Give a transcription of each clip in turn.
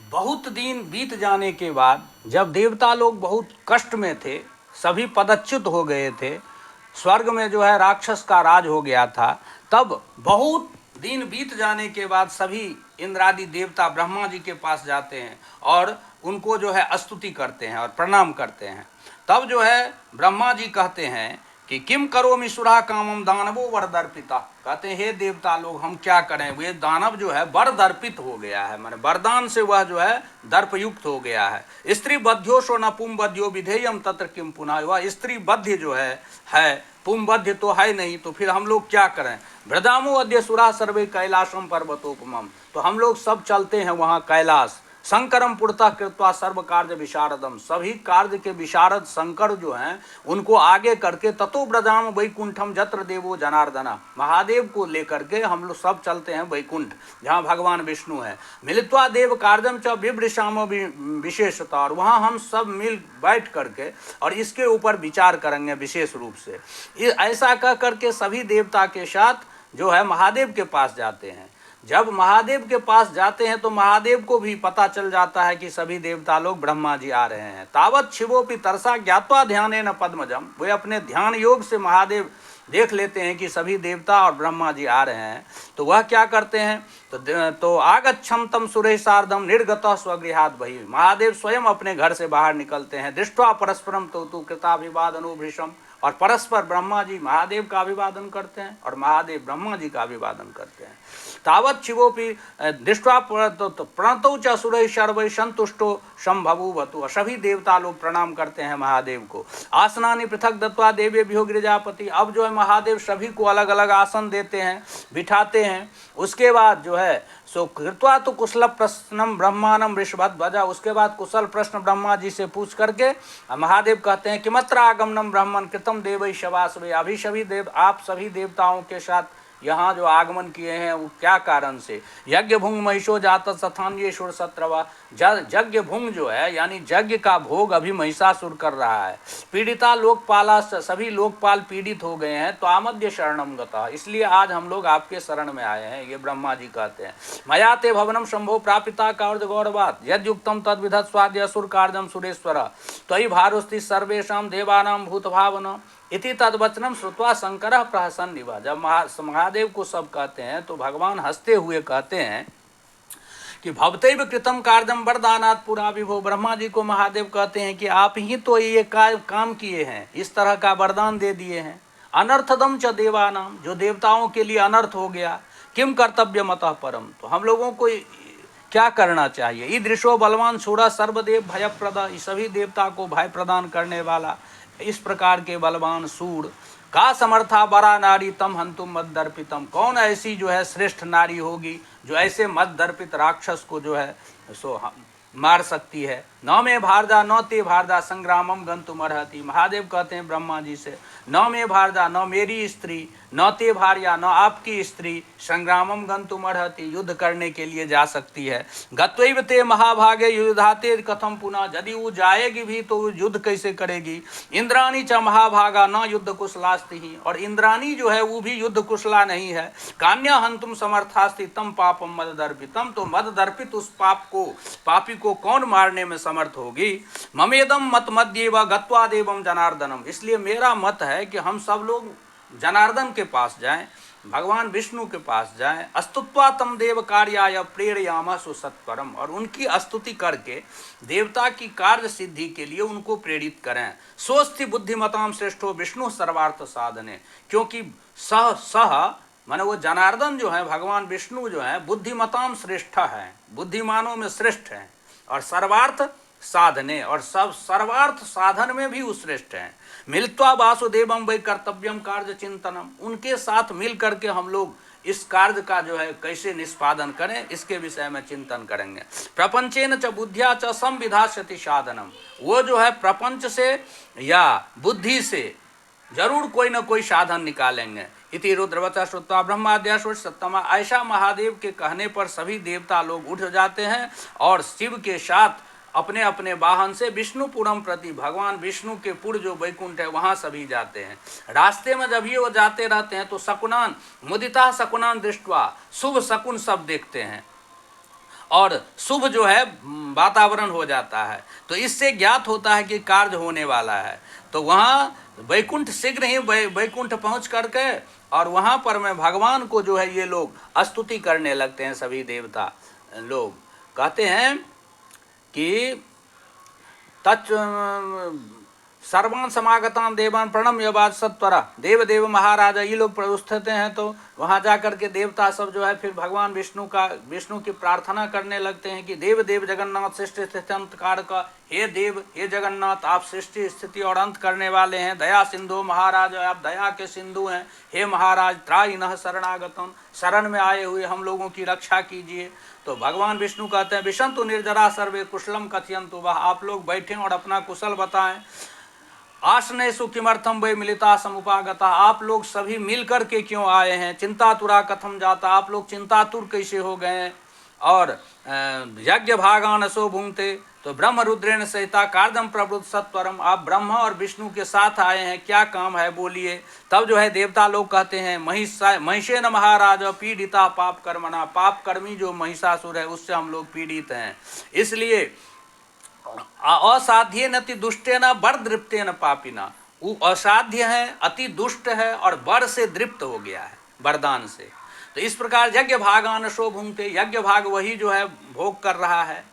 बहुत दिन बीत जाने के बाद जब देवता लोग बहुत कष्ट में थे, सभी पदच्युत हो गए थे, स्वर्ग में जो है राक्षस का राज हो गया था, तब बहुत दिन बीत जाने के बाद सभी इंद्रादि देवता ब्रह्मा जी के पास जाते हैं और उनको जो है स्तुति करते हैं और प्रणाम करते हैं। तब जो है ब्रह्मा जी कहते हैं कि किम करोमि सुरा कामम दानवो वर दर्पिता, कहते हैं हे देवता लोग हम क्या करें, वे दानव जो है वर दर्पित हो गया है, माने वरदान से वह जो है दर्पयुक्त हो गया है। स्त्री बध्योशो न पुम बध्यो विधेयम तत्र किम पुनः, वह स्त्री बध्य जो है पुम बध्य तो है नहीं, तो फिर हम लोग क्या करें। भ्रदामो अद्य सुरा सर्वे कैलाशम पर्वतोपमम, तो हम लोग सब चलते हैं वहाँ कैलाश। शंकरम पुरता कृत्वा सर्व कार्य विशारदम, सभी कार्य के विशारद शंकर जो हैं उनको आगे करके ततो ब्रजाम वैकुंठम जत्र देवो जनार्दना, महादेव को लेकर के हम लोग सब चलते हैं वैकुंठ जहाँ भगवान विष्णु है। मिलित्वा देव कार्यम च विभ्रशाम विशेषता, और वहाँ हम सब मिल बैठ करके और इसके ऊपर विचार करेंगे विशेष रूप से। ऐसा कह करके सभी देवता के साथ जो है महादेव के पास जाते हैं। जब महादेव के पास जाते हैं तो महादेव को भी पता चल जाता है कि सभी देवता लोग ब्रह्मा जी आ रहे हैं। तावत शिवोपि तरसा ज्ञात्वा ध्यानेन पद्मजम, वे अपने ध्यान योग से महादेव देख लेते हैं कि सभी देवता और ब्रह्मा जी आ रहे हैं, तो वह क्या करते हैं, तो आगच्छम तम सुरेश सार्धम निर्गतः स्वगृहात् बहि, महादेव स्वयं अपने घर से बाहर निकलते हैं। दृष्ट्वा परस्परम तो कृताभिवादनो भृशम, और परस्पर ब्रह्मा जी महादेव का अभिवादन करते हैं और महादेव ब्रह्मा जी का अभिवादन करते हैं। तावत शिवोपि दृष्ट्वा प्रणतौ च असुरैः सर्वैः संतुष्टो संभवुवतु, सभी देवता लोग प्रणाम करते हैं महादेव को। आसनानि पृथक दत्वा देवेभ्यो गिरिजापति, अब जो है महादेव सभी को अलग अलग आसन देते हैं, बिठाते हैं। उसके बाद जो है सो कृत्वा तो कुशल प्रश्नम ब्रह्मांडम वृषभध्वजा, उसके बाद कुशल प्रश्न ब्रह्मा जी से पूछ करके महादेव कहते हैं किमत्र आगमनम ब्रह्मन कृतम देवै शवासवे, अभी सभी देव आप सभी देवताओं के साथ यहाँ जो आगमन किए हैं वो क्या कारण से। यज्ञ भुंग महिषो जात सथान्येश्वर सत्रवा, यज्ञ भुंग जो है यानी यज्ञ का भोग अभी महिषासुर कर रहा है। पीड़िता लोकपाला, सभी लोकपाल पीड़ित हो गए हैं, तो आमद्य शरणम गता, इसलिए आज हम लोग आपके शरण में आए हैं, ये ब्रह्मा जी कहते हैं। मया ते भवनम शंभो प्रापिता कार्य गौरवात यद्युक्तम तद विधत स्वाद्य असुर कार्यम सुरेश्वर, त्वयि भारोस्ति सर्वेषां देवानां भूत भावना इति तद्वचनम श्रुत्वा शंकर प्रहसन निभा। जब महादेव को सब कहते हैं तो भगवान हंसते हुए कहते हैं कि भवतैव कृतम कार्यम वरदानात् पुरा विभो, ब्रह्मा जी को महादेव कहते हैं कि आप ही तो ये काम किए हैं, इस तरह का वरदान दे दिए हैं। अनर्थदम च देवानाम, जो देवताओं के लिए अनर्थ हो गया। किम कर्तव्यम अतः परम, तो हम लोगों को क्या करना चाहिए। ईदृशो बलवान शूरा सर्वदेव भयप्रदा, सभी देवता को भय प्रदान करने वाला इस प्रकार के बलवान सूर। का समर्था बरा नारी तम हंतुम मद दर्पितम, कौन ऐसी जो है श्रेष्ठ नारी होगी जो ऐसे मद दर्पित राक्षस को जो है सो मार सकती है। न में भारदा न ते भारदा संग्रामम गंतुम अर्हति, महादेव कहते हैं ब्रह्मा जी से न में भारदा, न मेरी स्त्री, न ते भार्या, न आपकी स्त्री संग्रामम गंतुम अर्हति, युद्ध करने के लिए जा सकती है। गत्वैव ते महाभागे युद्धाते कथम पुनः, यदि वो जाएगी भी तो युद्ध कैसे करेगी। इंद्राणी च महाभागा न युद्ध कुशलास्ति ही, और इंद्राणी जो है वो भी युद्ध कुशला नहीं है। कान्या हंतुम समर्थास्ति तम पापम मद दर्पितम, तो मद दर्पित उस पापी को कौन मारने में समर्थ होगी। ममेदम मत मध्य व गत्वा देवम जनार्दनम, इसलिए मेरा मत है कि हम सब लोग जनार्दन के पास जाएं, भगवान विष्णु के पास जाएं। अस्तुत्वा तम देव कार्याय प्रेरयामा सुसत्परम, और उनकी स्तुति करके देवता की कार्य सिद्धि के लिए उनको प्रेरित करें। सोस्ति बुद्धिमताम श्रेष्ठो विष्णु सर्वार्थ साधने, क्योंकि सह माने वो जनार्दन जो है भगवान विष्णु जो है बुद्धिमताम श्रेष्ठ है, बुद्धिमानों में श्रेष्ठ हैं, और सर्वार्थ साधने, और सब सर्वार्थ साधन में भी वो श्रेष्ठ हैं। मिलत्वा वासुदेवम वै कर्तव्यम कार्य चिंतनम, उनके साथ मिल करके हम लोग इस कार्य का जो है कैसे निष्पादन करें इसके विषय में चिंतन करेंगे। प्रपंचेन च बुद्धिया च संविधास्यति साधनम, वो जो है प्रपंच से या बुद्धि से जरूर कोई ना कोई साधन निकालेंगे। इति रुद्रवचा श्रुत्वा ब्रह्माद्याश्वर सत्तमा, ऐसा महादेव के कहने पर सभी देवता लोग उठ जाते हैं और शिव के साथ अपने अपने वाहन से विष्णुपुरम प्रति, भगवान विष्णु के पुर जो वैकुंठ है वहाँ सभी जाते हैं। रास्ते में जब ये वो जाते रहते हैं तो शकुनान मुदिता शकुनान दृष्टवा, शुभ शकुन सब देखते हैं। और शुभ जो है वातावरण हो जाता है। तो इससे ज्ञात होता है कि कार्य होने वाला है। तो वहाँ वैकुंठ शीघ्र ही वैकुंठ पहुँच करके और वहाँ पर में भगवान को जो है ये लोग स्तुति करने लगते हैं। सभी देवता लोग कहते हैं कि तच् सर्वान समागतान देवान प्रणम्य बाद सत्वरा देव देव महाराजा, ये लोग प्रस्थित हैं। तो वहाँ जा कर के देवता सब जो है फिर भगवान विष्णु की प्रार्थना करने लगते हैं कि देव देव जगन्नाथ सृष्टि स्थिति अंत कारक, हे देव हे जगन्नाथ, आप सृष्टि स्थिति और अंत करने वाले हैं। दया सिंधु महाराज, आप दया के सिंधु हैं। हे महाराज त्रायिनः शरणागतम, शरण में आए हुए हम लोगों की रक्षा कीजिए। तो भगवान विष्णु कहते हैं विशंतु निर्जरा सर्वे कुशलम कथयन्तु, वह आप लोग बैठें और अपना कुशल बताएं। आसनेषु किमर्थम वै मिलिता समुपागता, आप लोग सभी मिल कर के क्यों आए हैं। चिंतातुरा कथम जाता, आप लोग चिंतातुर कैसे हो गए। और यज्ञ भागानसो भुंगते, तो ब्रह्म रुद्रेण सहिता कार्दम प्रवृत्त सत्वरम, आप ब्रह्मा और विष्णु के साथ आए हैं, क्या काम है बोलिए। तब जो है देवता लोग कहते हैं महिषेन महाराज पीड़िता पाप कर्मणा, पाप कर्मी जो महिषासुर है उससे हम लोग पीड़ित हैं। इसलिए असाध्य न अति दुष्टे न बर दृप्ते न पापिना, वो असाध्य है, अति दुष्ट है और बर से दृप्त हो गया है, वरदान से। तो इस प्रकार यज्ञ भागानशो भुंगते, यज्ञ भाग वही जो है भोग कर रहा है,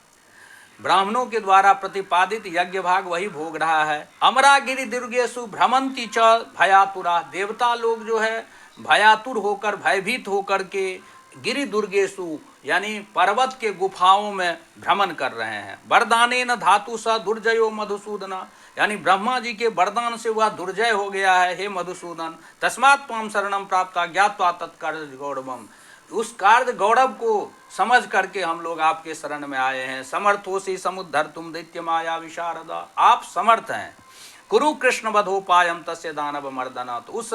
ब्राह्मणों के द्वारा प्रतिपादित यज्ञ भाग वही भोग रहा है। अमरागिरी दुर्गेशु भ्रमंती च भयातुरा, देवता लोग जो है भयातुर होकर भयभीत होकर के गिरि दुर्गेशु यानी पर्वत के गुफाओं में भ्रमण कर रहे हैं। वरदाने न धातु स दुर्जयो मधुसूदना, यानी ब्रह्मा जी के वरदान से वह दुर्जय हो गया है। हे मधुसूदन, तस्मात् त्वां शरणं प्राप्ता ज्ञात्वा तत्कार्य गौरवम, उस कार्य गौरव को समझ करके हम लोग आपके शरण में आए हैं। समर्थोसी समुद्धर तुम दैत्य माया विशारदा, आप समर्थ हैं। कुरु कृष्ण वधोपायम तस्य दानव मर्दना, तो उस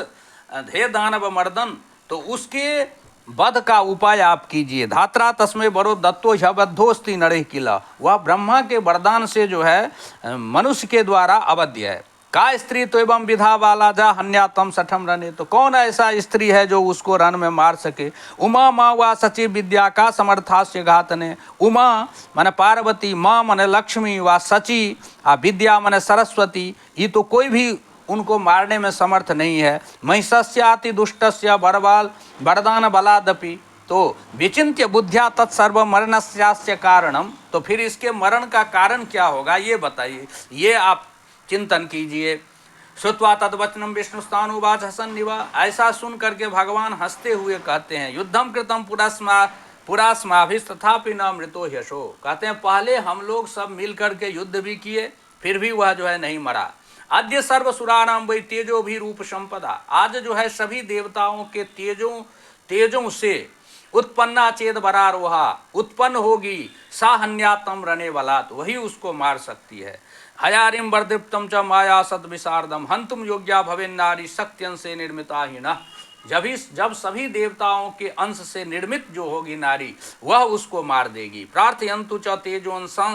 हे दानव मर्दन, तो उसके वध का उपाय आप कीजिए। धात्रा तस्मै बरो दत्तो बद्धोस्ति नरेह किला, वह ब्रह्मा के वरदान से जो है मनुष्य के द्वारा अवध्य है। का स्त्री तो एवं विधा वाला जा हन्यातम सठम रने, तो कौन ऐसा स्त्री है जो उसको रण में मार सके। उमा माँ व सचिव विद्या का समर्थास्य घातने, उमा मन पार्वती, माँ मन लक्ष्मी व सची विद्या मन सरस्वती, ये तो कोई भी उनको मारने में समर्थ नहीं है। महिषस्याति दुष्टस्य बरबाल वरदान बलादपि, तो विचिन्त्य बुद्ध्या तत्सर्व मरणस्यास्य कारणम, तो फिर इसके मरण का कारण क्या होगा ये बताइए, ये आप चिंतन कीजिए। श्रुत्वा तद्वचनम विष्णुस्तानुवाच हसन्निवा, ऐसा सुन करके भगवान हंसते हुए कहते हैं युद्धम कृतम पुरास्माभिस्तथापि न मृतो यशो, कहते हैं पहले हम लोग सब मिल करके युद्ध भी किए फिर भी वह जो है नहीं मरा। आद्य सर्वसुराणाम वै तेजो भी रूप संपदा, आज जो है सभी देवताओं के तेजों से उत्पन्ना चेत बरारोहा, उत्पन्न होगी साहन्यातम रने वाला, तो वही उसको मार सकती है। हयारिम वर्दीप्तम च माया सद विशारदम हंतुम योग्या भवेन नारी शक्त्यं से निर्मिता ही न, जब सभी देवताओं के अंश से निर्मित जो होगी नारी वह उसको मार देगी। प्रार्थयन्तु च तेजोंसं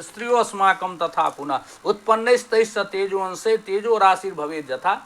स्त्रियोस्माकं तथा पुनः उत्पन्नस्तैश्च तेजोंसे तेजो राशि भवेत् यथा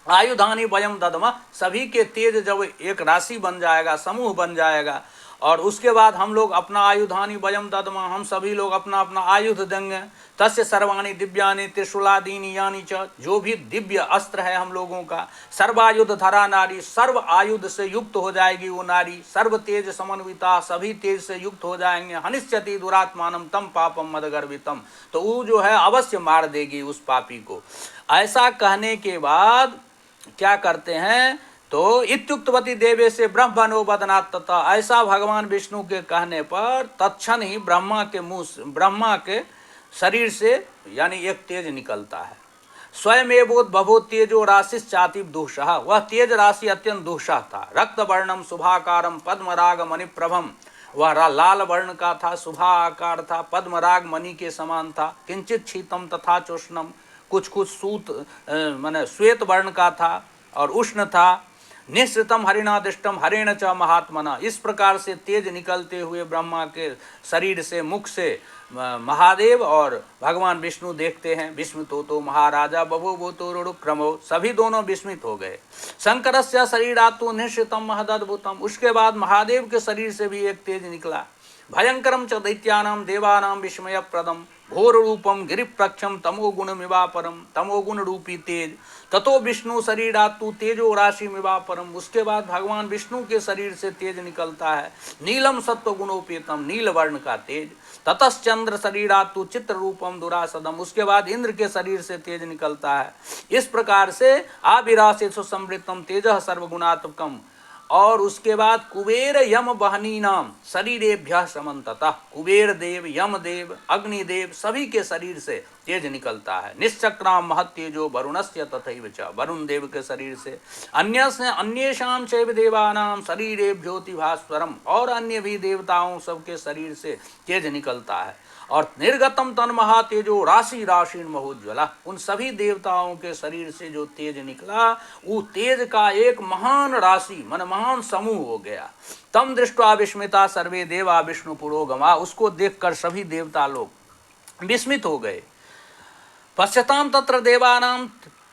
आयुधानी वयम ददम, सभी के तेज जब एक राशि बन जाएगा, समूह बन जाएगा, और उसके बाद हम लोग अपना आयुधानी वयम ददमा, हम सभी लोग अपना अपना आयुध देंगे। तस्य सर्वाणी दिव्यानि त्रिशूलादीनि यानी च, जो भी दिव्य अस्त्र है हम लोगों का, सर्वायुध धरा नारी, सर्व आयुध से युक्त हो जाएगी वो नारी, सर्व तेज समन्विता, सभी तेज से युक्त हो जाएंगे। हनिष्यति दुरात्मानम तम पापम मदगर्वितम, तो वो जो है अवश्य मार देगी उस पापी को। ऐसा कहने के बाद क्या करते हैं, तो इत्युक्तवती देवे से ब्रह्मणो बदनात् तथा, ऐसा भगवान विष्णु के कहने पर तत्क्षण ही ब्रह्मा के शरीर से यानी एक तेज निकलता है। स्वयं एवोद्भवो तेजो राशिश्चाति दुःसह, वह तेज राशि अत्यंत दुःसह था। रक्त वर्णम शुभाकारम पद्मराग मणिप्रभम, वह लाल वर्ण का था, शुभा आकार था, पद्मराग मणि के समान था। किंचित शीतम तथा चोष्णम, कुछ सूत माने श्वेत वर्ण का था और उष्ण था। निःसृतम हरिणादिष्टम हरेण च महात्मना, इस प्रकार से तेज निकलते हुए ब्रह्मा के शरीर से, मुख से महादेव और भगवान विष्णु देखते हैं। विस्मितो तो महाराजा बभूवो तो रुक्रमो, सभी दोनों विस्मित हो गए। शंकरस्य शरीरातु निःसृतम महदद्भुतम, उसके बाद महादेव के शरीर से भी एक तेज निकला। भयंकरम च दैत्यानां देवानां विस्मयप्रदम घोर रूपम गिरिप्रक्षम तमोगुण मिवापरम, तमोगुण रूपी तेज। ततो विष्णु शरीरातु तेजो राशि मिवापरम, उसके बाद भगवान विष्णु के शरीर से तेज निकलता है। नीलम सत्व गुणोपेतम, नील वर्ण का तेज। ततश्चंद्र शरीरातु चित्र रूपम दुरासदम, उसके बाद इंद्र के शरीर से तेज निकलता है। इस प्रकार से आविरासे सुसमृतम तेजः सर्वगुणात्मकम। और उसके बाद कुबेर यम वहनी नाम शरीरेभ्यः समन्ततः, कुबेर देव, यम देव, अग्निदेव सभी के शरीर से तेज निकलता है। निश्चक्राम महत्तेजो वरुणस्य तथैव च, वरुण देव के शरीर से। अन्येषां चैव देवानां शरीरेभ्योति भास्वरम, और अन्य भी देवताओं सबके शरीर से तेज निकलता है। और निर्गतम तन महातेजो राशि राशि महोज्वला, उन सभी देवताओं के शरीर से जो तेज निकला वो तेज का एक महान राशि मन महान समूह हो गया। तम दृष्ट्वा विस्मिता सर्वे देवा विष्णु पुरोगमा, उसको देखकर सभी देवता लोग विस्मित हो गए। पश्यताम तत्र देवानाम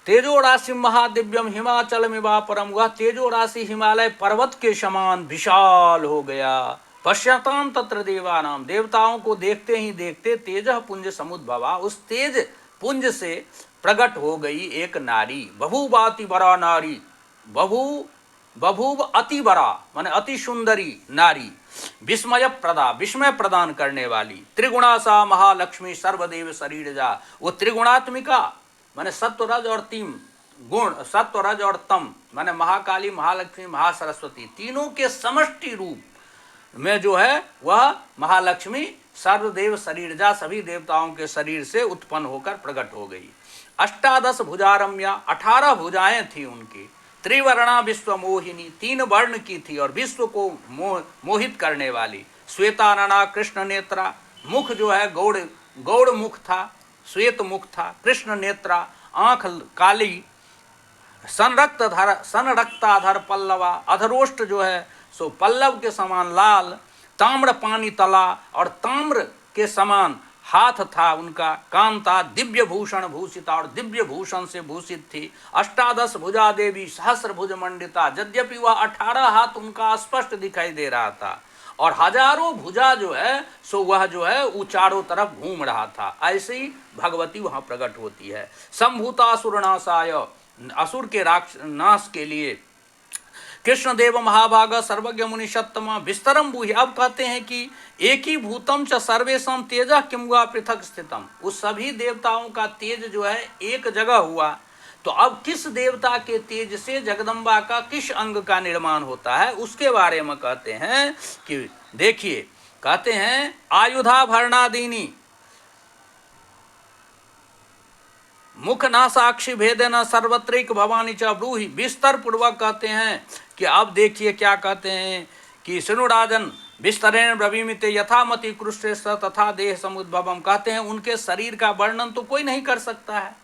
तेजो राशि महादिव्यम हिमाचल मिवापरम, वह तेजो राशि हिमालय पर्वत के समान विशाल हो गया। पश्यताम तत्र देवानाम, देवताओं को देखते ही देखते तेजः पुंज समुद्भवा, उस तेज पुंज से प्रकट हो गई एक नारी। बभूवाति बरा नारी, बभूव अति बरा माने अति सुंदरी नारी। विस्मय प्रदा, विस्मय प्रदान करने वाली। त्रिगुणा सा महालक्ष्मी सर्वदेव शरीरजा, वो त्रिगुणात्मिका माने सत्व रज और तीन गुण, सत्व रज और तम माने महाकाली, महालक्ष्मी, महासरस्वती, तीनों के समष्टि रूप में जो है वह महालक्ष्मी सर्वदेव शरीरजा, सभी देवताओं के शरीर से उत्पन्न होकर प्रकट हो गई। अष्टादश भुजारम्या, 18 भुजाएं थी उनकी। त्रिवर्णा विश्व मोहिनी, 3 वर्ण की थी और विश्व को मोहित करने वाली। श्वेतानना कृष्ण नेत्रा, मुख जो है गौड़ मुख था, श्वेत मुख था। कृष्ण नेत्रा, आंख काली। संरक्ताधर पल्लवा, अधरोष्ट जो है सो पल्लव के समान लाल। ताम्र पानी तला, और ताम्र के समान हाथ था उनका। कांता दिव्य भूषण भूषिता, और दिव्य भूषण से भूषित थी। अष्टादश भुजा देवी सहस्र भुज मंडिता, यद्यपि वह 18 हाथ उनका स्पष्ट दिखाई दे रहा था और हजारों भुजा जो है सो वह जो है वो चारों तरफ घूम रहा था। ऐसे ही भगवती वहां प्रकट होती है। संभूतासुरनाशाय, असुर के नाश के लिए। कृष्णदेव महाभाग सर्वज्ञ मुनि सत्तमा विस्तरम भूहि, अब कहते हैं कि एक ही भूतम च सर्वेशम तेजः किम हुआ पृथक स्थितम, उस सभी देवताओं का तेज जो है एक जगह हुआ। तो अब किस देवता के तेज से जगदम्बा का किस अंग का निर्माण होता है उसके बारे में कहते हैं कि देखिए, कहते हैं आयुधा भरणादीनी मुख ना साक्षी भेदेन सर्वत्रिक भवानी च ब्रूहि, विस्तर पूर्वक कहते हैं कि अब देखिए क्या कहते हैं कि सुनु राजन विस्तरेण ब्रवीमिते यथामति कृष्ण तथा देह समुद्भवम, कहते हैं उनके शरीर का वर्णन तो कोई नहीं कर सकता है।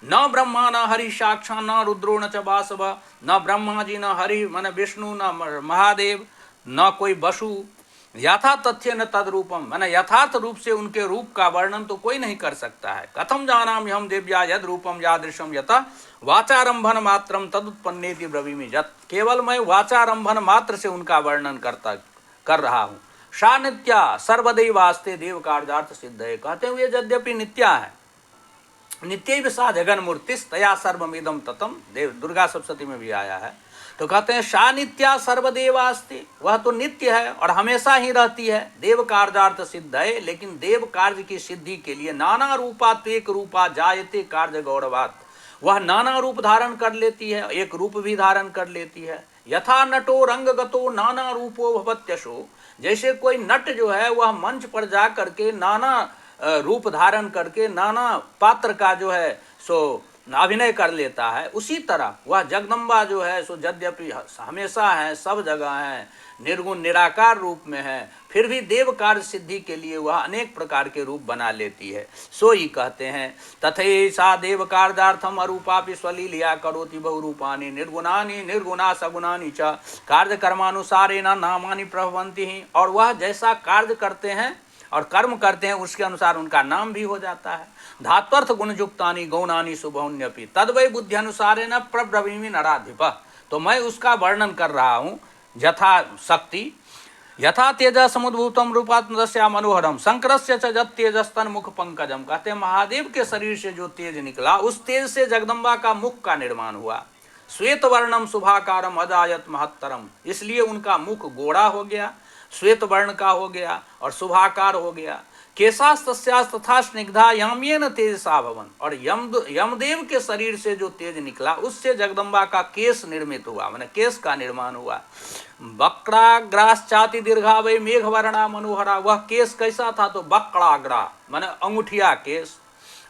न ब्रह्मा न हरि साक्षा न रुद्रो न च वासव, न ब्रह्मा जी न हरि मन विष्णु न महादेव न कोई वसु। यथा तथ्य न तद रूपम, मैंने यथार्थ रूप से उनके रूप का वर्णन तो कोई नहीं कर सकता है। कथम जानामि हम देव्या यद रूपम यादृशम यथा वाचारंभन मात्रम तदुत्पन्नेति ब्रवीमि यत्, केवल मैं वाचारंभन मात्र से उनका वर्णन कर रहा हूँ। सा नित्या सर्वदैवास्ते देव कार्यार्थ सिद्ध है, कहते हैं ये यद्यपि नित्या है, नित्य सा जगन मूर्तिस तया सर्वमिदम ततम, देव दुर्गा सप्तशती में भी आया है। तो कहते हैं सा नित्या सर्वदेवास्ति, वह तो नित्य है और हमेशा ही रहती है। देव कार्यार्थ सिद्ध है, लेकिन देव कार्य की सिद्धि के लिए नाना रूपा त्वेक रूपा जायते कार्य गौरवात, वह नाना रूप धारण कर लेती है, एक रूप भी धारण कर लेती है। यथा नटो रंगगतो नाना रूपो भवत्यशो, जैसे कोई नट जो है वह मंच पर जा करके नाना रूप धारण करके नाना पात्र का जो है सो अभिनय कर लेता है, उसी तरह वह जगदम्बा जो है सो यद्यपि हमेशा है, सब जगह है, निर्गुण निराकार रूप में है, फिर भी देव कार्य सिद्धि के लिए वह अनेक प्रकार के रूप बना लेती है। सो ही कहते हैं तथे सा देव कार्यार्थम अरूपापि स्वलीलिया करोति बहुरूपानि निर्गुणानि निर्गुणा सगुणानि च कार्य कर्मानुसारेण नामानि प्रभवन्ति, और वह जैसा कार्य करते हैं और कर्म करते हैं उसके अनुसार उनका नाम भी हो जाता है। धात्वर्थ गुणयुक्तानि गौणानि शुभौन्यपि तद्वै बुद्धि अनुसारेण प्रब्रवीमि नराधिप, तो मैं उसका वर्णन कर रहा हूँ यथा शक्ति। यथा तेजः समुद्भूतम रूपात्मदस्या मनोहरम शंकरस्य च जत तेजस्तन मुख पंकजम। कहते हैं महादेव के शरीर से जो तेज निकला उस तेज से जगदम्बा का मुख का निर्माण हुआ। श्वेत वर्णम शुभाकारम अजायत महत्तरम, इसलिए उनका मुख गोरा हो गया, श्वेत वर्ण का हो गया और शुभाकार हो गया। केशास्तस्यास तथा स्निग्धा याम्येन तेजसा भवन, और यमदेव के शरीर से जो तेज निकला उससे जगदम्बा का केश निर्मित हुआ, माने केश का निर्माण हुआ। वक्राग्राश्चाति दीर्घा वै मेघवर्णा मनोहरा, वह केश कैसा था तो वक्राग्रा माने अंगूठिया केश,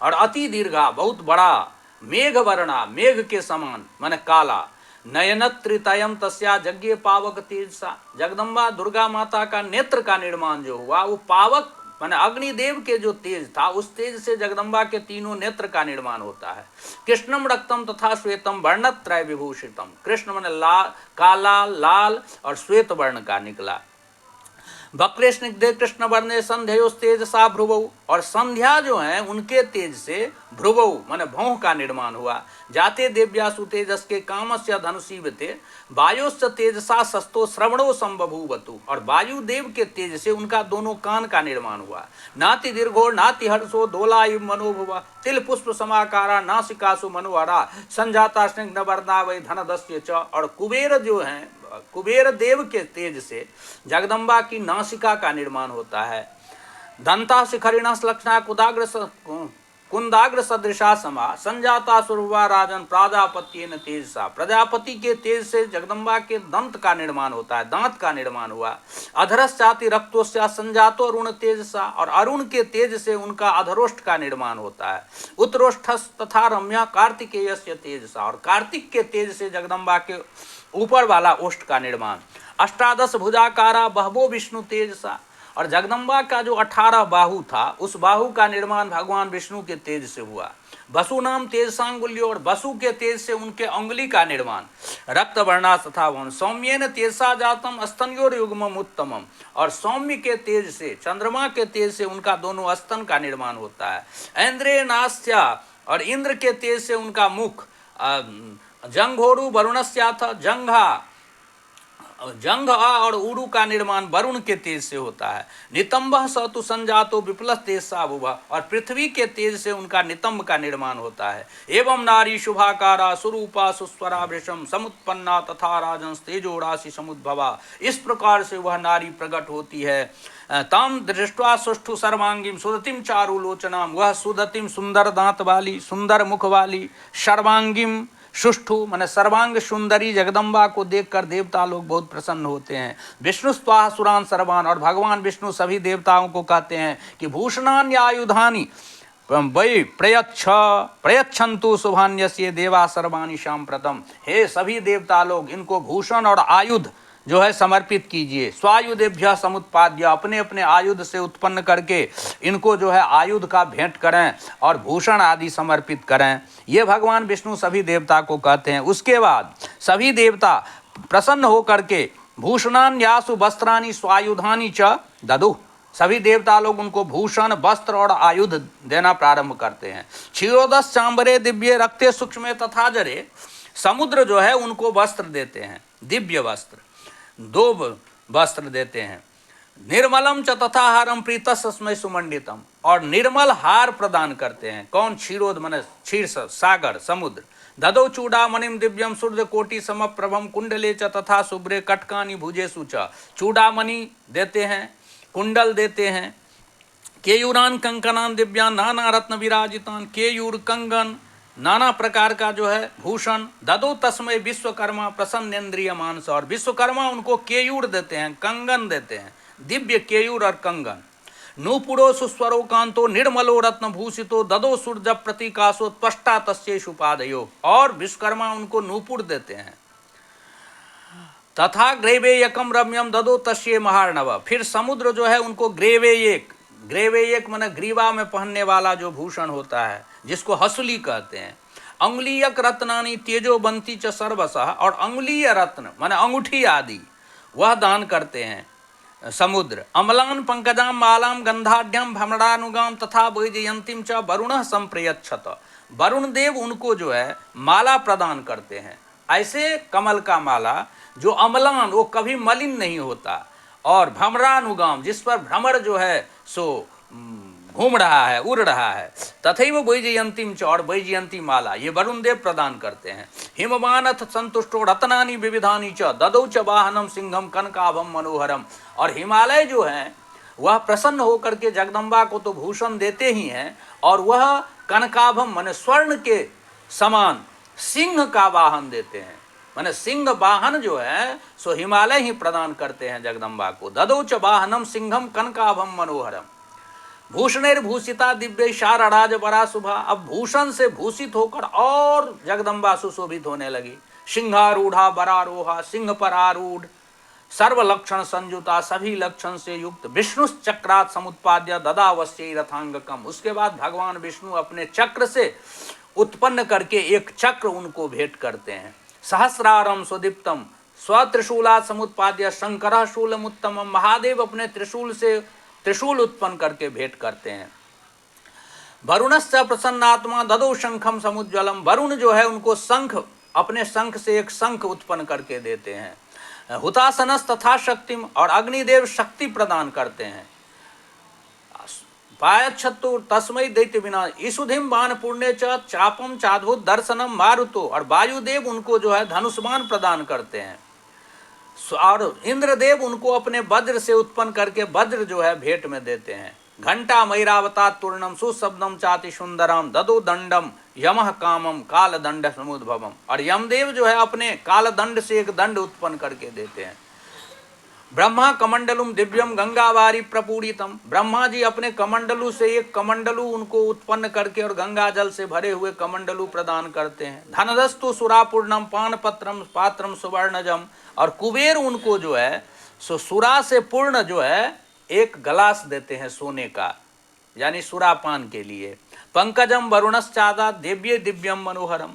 और अति दीर्घा बहुत बड़ा, मेघवर्णा मेघ के समान माने काला। नयनत्रितयम तस्या यज्ञ पावक तेजसा, जगदम्बा दुर्गा माता का नेत्र का निर्माण जो हुआ वो पावक माने अग्निदेव के जो तेज था उस तेज से जगदम्बा के तीनों नेत्र का निर्माण होता है। कृष्णम रक्तम तथा श्वेतम वर्णत्रय विभूषितम, कृष्ण माने लाल, काला, लाल और श्वेत वर्ण का निकला। वक्रे स्निग्धे कृष्ण वर्णे संध्योस तेजसा भ्रुवौ, और संध्या जो है उनके तेज से भ्रुवौ माने भौं का निर्माण हुआ। जाते देव्यासु तेजस के कामस्य धनुषीवते वायोश्च तेजसा सस्तो श्रवणो संबभूवतु, और वायु देव के तेज से उनका दोनों कान का निर्माण हुआ। नाति दीर्घो नाति हर्षो दोलायु मनोभुव तिल पुष्प समाकारा नासिकासु मनोहरा संजाता स्निग्ध वर्णा वै धनदस्य च, और कुबेर जो है कुबेर देव के तेज से जगदम्बा की नासिका का निर्माण होता है। दंता शिखरिण लक्षणा कुंदाग्र सदृशा समा संजाता सुरवा राजन प्राजापत्येन तेजसा, प्रजापति के तेज से जगदम्बा के दंत का निर्माण होता है, दांत का निर्माण हुआ। अधरश्चाति रक्तोस्या संजातो अरुण तेजसा, और अरुण के तेज से उनका अधरोष्ठ का निर्माण होता है। उत्तरोष्ठस तथा रम्या कार्तिकेयस्य तेजसा, और कार्तिक के तेज से जगदम्बा के ऊपर वाला ओष्ठ का निर्माण। अष्टादश भुजाकारा बहवो विष्णु तेजसा, और जगदम्बा का जो 18 बाहु था उस बाहु का निर्माण भगवान विष्णु के तेज से हुआ। वसु नाम तेज सांगुल्यो, और वसु के तेज से उनके अंगुली का निर्माण। रक्त वर्णा तथा वन सौम्येन तेजसा जातम स्तनयोर युग्मम उत्तमम, और सौम्य के तेज से चंद्रमा के तेज से उनका दोनों स्तन का निर्माण होता है। ऐन्द्रे नास्या, और इंद्र के तेज से उनका मुख। जंघोरु वरुणस्याथ, जंघ और उरु का निर्माण वरुण के तेज से होता है। नितंब सतु संजातो विप्लस तेजसा भुव, और पृथ्वी के तेज से उनका नितंब का निर्माण होता है। एवं नारी शुभाकारा सुरूपा सुस्वरा वृषम समुत्पन्ना तथा राजंस तेजो राशि समुद्भवा, इस प्रकार से वह नारी प्रकट होती है। तम दृष्ट्वा सुष्ठु सर्वांगीम सुदतिम चारु लोचनाम, वह सुदतिम सुंदर दांत वाली, सुंदर मुख वाली, सर्वांगीम सुष्ठु माने सर्वांग सुंदरी जगदम्बा को देखकर देवता लोग बहुत प्रसन्न होते हैं। विष्णु स्वाहा सुरान सर्वान, और भगवान विष्णु सभी देवताओं को कहते हैं कि भूषणान्य आयुधानी वै प्रयच्छन्तु शुभान्यस्य देवा सर्वाणि सांप्रतम, हे सभी देवता लोग इनको भूषण और आयुध जो है समर्पित कीजिए। स्वायुधेभ्य समुत्पाद्य, अपने अपने आयुध से उत्पन्न करके इनको जो है आयुध का भेंट करें और भूषण आदि समर्पित करें। ये भगवान विष्णु सभी देवता को कहते हैं। उसके बाद सभी देवता प्रसन्न होकर के भूषणान्यासु वस्त्रानि स्वायुधानि च ददु, सभी देवता लोग उनको भूषण वस्त्र और आयुध देना प्रारंभ करते हैं। क्षीरोदस चांबरे दिव्य रक्ते सूक्ष्म तथा जरे, समुद्र जो है उनको वस्त्र देते हैं, दिव्य वस्त्र, 2 वस्त्र देते हैं। निर्मलम च तथा हारम प्रीतस्मै सुमंडितम, और निर्मल हार प्रदान करते हैं। कौन? क्षीरोद माने क्षीर सागर समुद्र। ददौ चूड़ामणिम दिव्यम सूर्य कोटि समप्रभम कुंडले च तथा शुभ्रे कटकानि भुजेषु च, चूड़ामणि देते हैं, कुंडल देते हैं। केयूरान कंकनान दिव्यान नाना रत्न विराजितान, केयूर कंगन नाना प्रकार का जो है भूषण। ददो तस्मय विश्वकर्मा प्रसन्नेन्द्रिय मानस, और विश्वकर्मा उनको केयूर देते हैं, कंगन देते हैं, दिव्य केयूर और कंगन। नूपुरो सुस्वरो कांतो निर्मलो रत्न भूषितो ददो सूर्य प्रतीकाशो त्वष्टा तस्येषु पादयो, और विश्वकर्मा उनको नूपुर देते हैं। तथा ग्रेवेयकम रम्यम ददो तस्ये महार्णव, फिर समुद्र जो है उनको ग्रेवेयक, ग्रेवेयक माने ग्रीवा में पहनने वाला जो भूषण होता है जिसको हसुली कहते हैं। अंगुलीयक रत्नानि तेजो बंती च सर्वसः, और अंगुलीय रत्न माने अंगूठी आदि वह दान करते हैं समुद्र। अमलान पंकजाम मालाम गंधाढ्यम भ्रमणानुगाम तथा वैजयंतीम च वरुणः संप्रयच्छत, वरुण देव उनको जो है माला प्रदान करते हैं। ऐसे कमल का माला जो अमलान, वो कभी मलिन नहीं होता, और भ्रमरानुगाम, जिस पर भ्रमर जो है सो घूम रहा है, उड़ रहा है। तथैव वैजयंतीम च, और वैजयंती माला ये वरुण देव प्रदान करते हैं। हिमवानथ संतुष्टो रत्नानि विविधानि च, ददौ च वाहनम सिंहम कनकाभम मनोहरम, और हिमालय जो है वह प्रसन्न होकर के जगदम्बा को तो भूषण देते ही हैं, और वह कनकाभम माने स्वर्ण के समान सिंह का वाहन देते हैं। माने सिंह वाहन जो है सो हिमालय ही प्रदान करते हैं जगदम्बा को। ददौ च वाहनम सिंहम कनकाभम मनोहरम, भूषणैर्भूषिता दिव्य शारराज परा शुभा। अब भूषण से भूषित होकर और जगदम्बा सुशोभित होने लगी। सिंहारूढ़ा बरारोहा, सिंह पर आरूढ़, सर्व लक्षण संयुता, सभी लक्षण से युक्त, विष्णु चक्रात समुत्पाद्य ददावश्य रथांगकम। उसके बाद भगवान विष्णु अपने चक्र से उत्पन्न करके एक चक्र उनको भेंट करते हैं। सहस्रारम स्वदीप्तम स्वत्रिशूला समुत्पाद्य शंकर शूलमुत्तम। महादेव अपने त्रिशूल से त्रिशूल उत्पन्न करके भेंट करते हैं। वरुणश्च प्रसन्नात्मा ददौ शंखम समुज्ज्वलम, वरुण जो है उनको शंख, अपने शंख से एक शंख उत्पन्न करके देते हैं। हुतासनस तथा शक्तिम, और अग्निदेव शक्ति प्रदान करते हैं। पायच्छत्तु तस्मै दैत्य विना ईसुधिम बाण पुण्य च चापम चाद्भुत दर्शनम मारुतो, और वायुदेव उनको जो है धनुष्मान प्रदान करते हैं। और इंद्रदेव उनको अपने वज्र से उत्पन्न करके वज्र जो है भेंट में देते हैं। घंटा मैरावता तूर्णम सुशब्दम चाति सुंदरम ददो दंडम यमः कामम काल दंड समुद्भवम, और यमदेव जो है अपने काल दंड से एक दंड उत्पन्न करके देते हैं। ब्रह्मा कमंडलुम दिव्यम गंगावारी प्रपूरितम, ब्रह्मा जी अपने कमंडलू से एक कमंडलू उनको उत्पन्न करके और गंगा जल से भरे हुए कमंडलू प्रदान करते हैं। धनदस्तु सुरापूर्णम पानपत्रम पात्रम सुवर्णजम, और कुबेर उनको जो है सो सुरा से पूर्ण जो है एक गलास देते हैं सोने का, यानी सुरापान के लिए। पंकजम वरुणश्चादा दिव्य दिव्यम मनोहरम,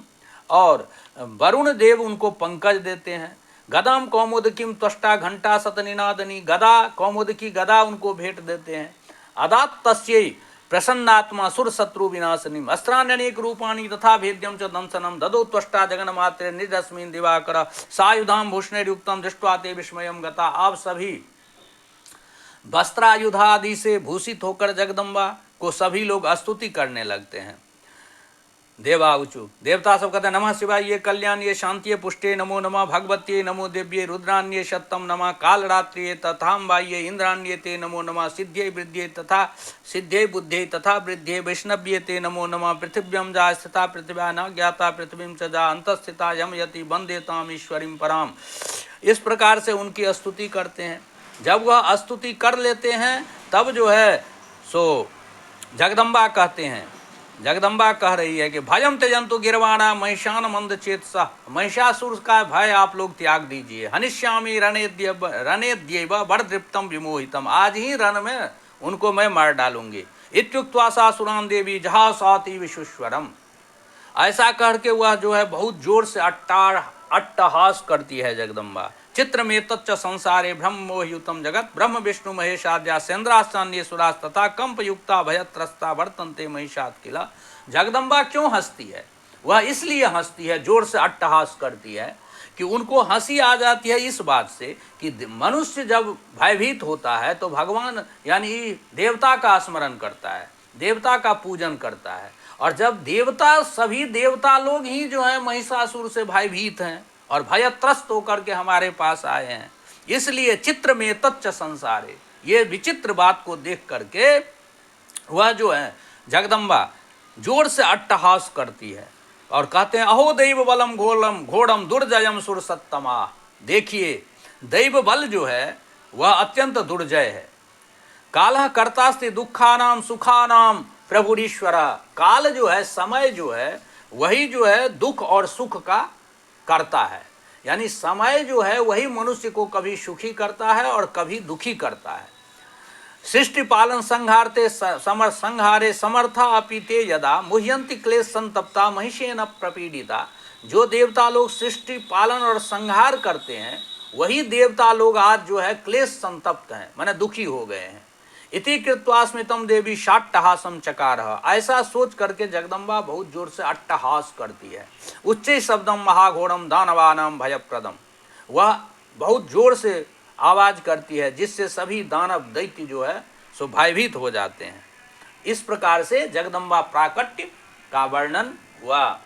और वरुण देव उनको पंकज देते हैं। गदाम कौमुदकीम त्वष्टा घंटा सतनिनादनी, गदा कौमुदकी गदा उनको भेंट देते हैं। अदात तस्यै प्रसन्नात्मा सुर शत्रु विनाशनी, अस्त्राण्यनेक रूपाणी तथा भेद्यम च दंसनम ददो त्वष्टा जगन मात्रे निजस्मिन दिवाकर सायुधाम भूषणैर्युक्तम दृष्ट्वा ते विस्मयम गता। आप सभी वस्त्रायुधादि से भूषित होकर जगदम्बा को सभी लोग स्तुति करने लगते हैं। देवाउचु, देवता सब कहते हैं नमः शिवाय ये कल्याण ये शांति पुष्टे नमो नमः भगवत्ये नमो देव्ये रुद्रान्ये सत्तम नमः कालरात्रिये तथाम्बाये इंद्रान्ये ते नमो नमः सिद्ध्यै वृद्ध्यै तथा सिद्ध्यै बुद्ध्यै तथा वृद्ध्यै वैष्णव्ये ते नमो नमः पृथिव्यं जा स्थिता पृथिव्या न ज्ञाता पृथ्वीं च जा अंतस्थिता यमयति वन्देताम ईश्वरीं पराम। इस प्रकार से उनकी स्तुति करते हैं। जब वह स्तुति कर लेते हैं तब जो है सो जगदम्बा कहते हैं, जगदम्बा कह रही है कि भयम त्यजंतु गिरवाणा महिषान मंद चेतसा, महिषासुर का भय आप लोग त्याग दीजिए। हनिष्यामी रणेद्यैव बड़दृप्तम विमोहितम, आज ही रण में उनको मैं मार डालूंगी। इत्युक्त्वा सा सुरान देवी जहासाति विश्वेश्वरम, ऐसा करके वह जो है बहुत जोर से अट्टहास करती है जगदम्बा। चित्र में तच्च संसारे ब्रह्म मोहयुतम जगत ब्रह्म विष्णु महेशाद्या सेन्द्रास्तान्य सुरास तथा कंप युक्ता भयत्रस्ता वर्तन्ते महिषात किला। जगदम्बा क्यों हंसती है? वह इसलिए हंसती है, जोर से अट्टहास करती है कि उनको हंसी आ जाती है इस बात से कि मनुष्य जब भयभीत होता है तो भगवान यानी देवता का स्मरण करता है, देवता का पूजन करता है। और जब देवता, सभी देवता लोग ही जो है महिषासुर से भयभीत हैं और भयत्रस्त होकर के हमारे पास आए हैं, इसलिए चित्र में तच्च संसारे, ये विचित्र बात को देख करके वह जो है जगदम्बा जोर से अट्टहास करती है और कहते हैं अहो दैव बलम घोलम घोड़म दुर्जयम सुर सत्तमा। देखिए दैव बल जो है वह अत्यंत दुर्जय है। कालः कर्तास्ति दुखानाम सुखानाम प्रभुरीश्वरा, काल जो है, समय जो है, वही जो है दुख और सुख का करता है। यानी समय जो है वही मनुष्य को कभी सुखी करता है और कभी दुखी करता है। सृष्टि पालन संहारते संहारे समर्था अपीते यदा मुह्यंति क्लेश संतप्ता महिषेन प्रपीडिता। जो देवता लोग सृष्टि पालन और संहार करते हैं वही देवता लोग आज जो है क्लेश संतप्त हैं, माने दुखी हो गए हैं। इति कृत्वा स्मितम देवी शाट्टहासम चकार, ऐसा सोच करके जगदम्बा बहुत जोर से अट्टहास करती है। उच्च शब्दम महाघोरम दानवानाम भयप्रदम, वह बहुत जोर से आवाज़ करती है, जिससे सभी दानव दैत्य जो है सो भयभीत हो जाते हैं। इस प्रकार से जगदम्बा प्राकट्य का वर्णन हुआ।